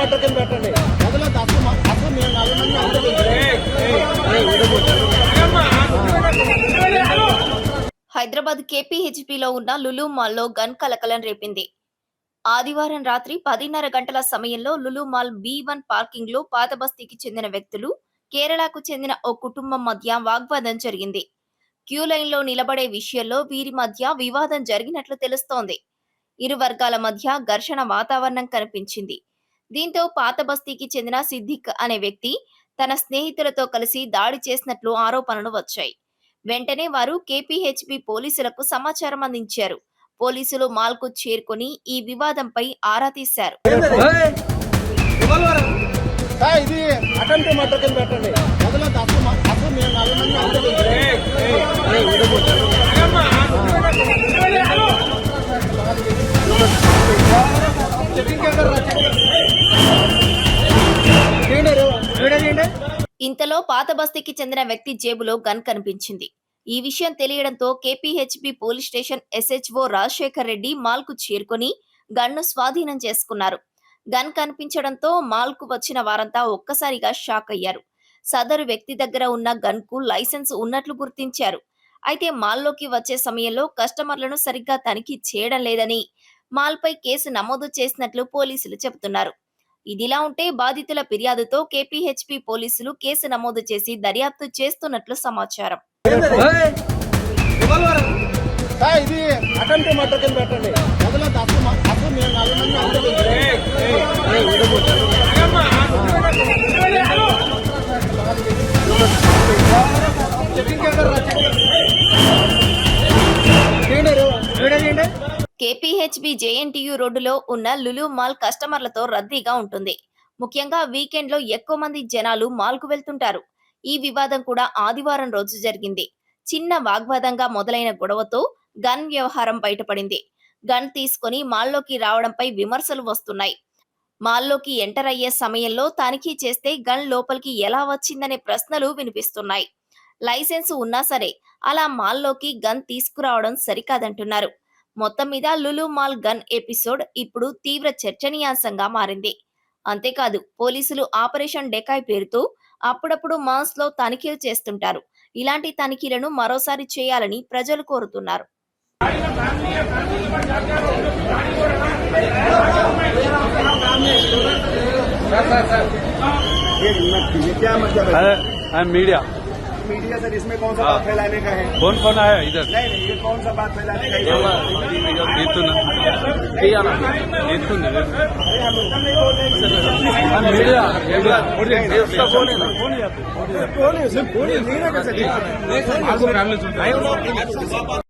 మటర్ కింద పెట్టండి. మొదలైతే అసలు మేము 4 మంది హైదరాబాద్ కేపీహెచ్పీలో ఉన్న లులు మాల్లో గన్ కలకలం రేపింది. ఆదివారం రాత్రి 10:30 గంటల సమయంలో లులు మాల్ B1 పార్కింగ్ లో పాత బస్తీకి చెందిన వ్యక్తులు, కేరళకు చెందిన ఓ కుటుంబం మధ్య వాగ్వాదం జరిగింది. క్యూ లైన్ లో నిలబడే విషయంలో వీరి మధ్య వివాదం జరిగినట్లు తెలుస్తోంది. ఇరు వర్గాల మధ్య ఘర్షణ వాతావరణం కనిపించింది. దీంతో పాత బస్తీకి చెందిన సిద్దిక్ అనే వ్యక్తి తన స్నేహితులతో కలిసి దాడి చేసినట్లు ఆరోపణలు వచ్చాయి. వెంటనే వారు కేపీహెచ్పీ పోలీసులకు సమాచారం అందించారు. పోలీసులు మాల్కు చేరుకుని ఈ వివాదంపై ఆరా తీశారు. ఇది అటెంప్ట్ మటర్ కింద పెట్టండి. మొదలైతే అసలు మేము 4 మంది ఇంతలో పాత బస్తీకి చెందిన వ్యక్తి జేబులో గన్ కనిపించింది. ఈ విషయం తెలియడంతో KPHB police station SHO Rajasekhar Reddy మాల్కు చేరుకుని గన్ను స్వాధీనం చేసుకున్నారు. గన్ కనిపించడంతో మాల్కు వచ్చిన వారంతా ఒక్కసారిగా షాక్ అయ్యారు. సదరు వ్యక్తి దగ్గర ఉన్న గన్కు లైసెన్స్ ఉన్నట్లు గుర్తించారు. అయితే మాల్లోకి వచ్చే సమయంలో కస్టమర్లను సరిగ్గా తనిఖీ చేయడం లేదని, మాల్పై కేసు నమోదు చేసినట్లు పోలీసులు చెబుతున్నారు. ఇదిలా ఉంటే బాధితుల ఫిర్యాదుతో కేపీహెచ్పీ పోలీసులు కేసు నమోదు చేసి దర్యాప్తు చేస్తున్నట్లు సమాచారం. ఇది అటెంప్ట్ మటర్ కింద పెట్టండి. మొదలైతే అసలు మేము 4 మంది కేపీహెచ్బీ JNTU రోడ్డులో ఉన్న లులు మాల్ కస్టమర్లతో రద్దీగా ఉంటుంది. ముఖ్యంగా వీకెండ్ లో ఎక్కువ మంది జనాలు మాల్కు వెళ్తుంటారు. ఈ వివాదం కూడా ఆదివారం రోజు జరిగింది. చిన్న వాగ్వాదంగా మొదలైన గొడవతో గన్ వ్యవహారం బయటపడింది. గన్ తీసుకుని మాల్లోకి రావడంపై విమర్శలు వస్తున్నాయి. మాల్లోకి ఎంటర్ అయ్యే సమయంలో తనిఖీ చేస్తే గన్ లోపలికి ఎలా వచ్చిందనే ప్రశ్నలు వినిపిస్తున్నాయి. లైసెన్స్ ఉన్నా సరే అలా మాల్లోకి గన్ తీసుకురావడం సరికాదంటున్నారు. మొత్తం మీద లులు మాల్ గన్ ఎపిసోడ్ ఇప్పుడు తీవ్ర చర్చనీయాంశంగా మారింది. అంతేకాదు పోలీసులు ఆపరేషన్ డెకాయ్ పేరుతో అప్పుడప్పుడు మాల్స్ లో తనిఖీలు చేస్తుంటారు. ఇలాంటి తనిఖీలను మరోసారి చేయాలని ప్రజలు కోరుతున్నారు. मीडिया सर इसमें कौन सा बात फैलाने का है? कौन कौन आया इधर? नहीं ये कौन सा बात फैलाने का है? मीडिया